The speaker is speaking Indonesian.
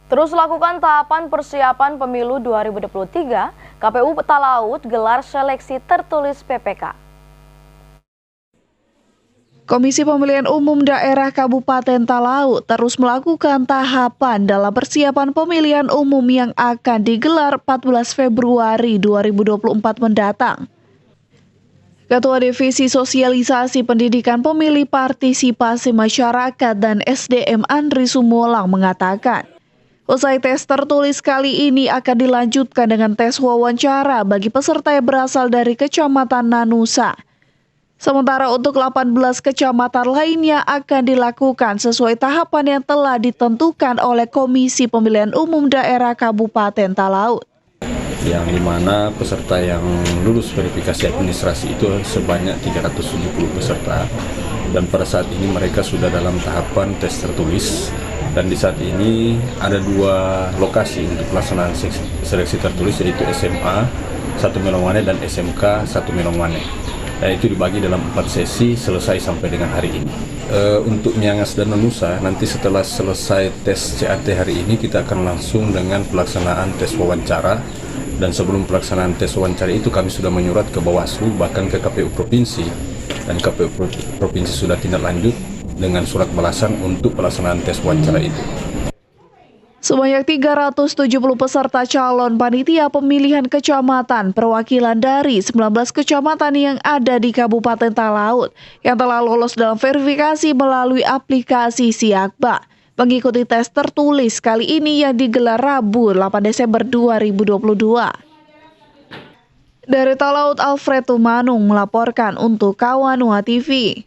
Terus lakukan tahapan persiapan pemilu 2023, KPU Talaut gelar seleksi tertulis PPK. Komisi Pemilihan Umum Daerah Kabupaten Talaut terus melakukan tahapan dalam persiapan pemilihan umum yang akan digelar 14 Februari 2024 mendatang. Ketua Divisi Sosialisasi Pendidikan Pemilih Partisipasi Masyarakat dan SDM Andri Sumolang mengatakan, usai tes tertulis kali ini akan dilanjutkan dengan tes wawancara bagi peserta yang berasal dari Kecamatan Nanusa. Sementara untuk 18 kecamatan lainnya akan dilakukan sesuai tahapan yang telah ditentukan oleh Komisi Pemilihan Umum Daerah Kabupaten Talaut. Yang dimana peserta yang lulus verifikasi administrasi itu sebanyak 370 peserta. Dan pada saat ini mereka sudah dalam tahapan tes tertulis. Dan di saat ini ada 2 lokasi untuk pelaksanaan seleksi tertulis, yaitu SMA 1 Melongwane dan SMK 1 Melongwane. Dan itu dibagi dalam 4 sesi selesai sampai dengan hari ini. Untuk Miangas dan Nanusa, nanti setelah selesai tes CAT hari ini kita akan langsung dengan pelaksanaan tes wawancara. Dan sebelum pelaksanaan tes wawancara itu kami sudah menyurat ke Bawaslu, bahkan ke KPU Provinsi. Dan KPU Provinsi sudah tindak lanjut dengan surat balasan untuk pelaksanaan tes wawancara itu. Sebanyak 370 peserta calon panitia pemilihan kecamatan perwakilan dari 19 kecamatan yang ada di Kabupaten Talaut yang telah lolos dalam verifikasi melalui aplikasi Siakba mengikuti tes tertulis kali ini yang digelar Rabu 8 Desember 2022. Dari Talaut, Alfred Tumanung melaporkan untuk Kawanua TV.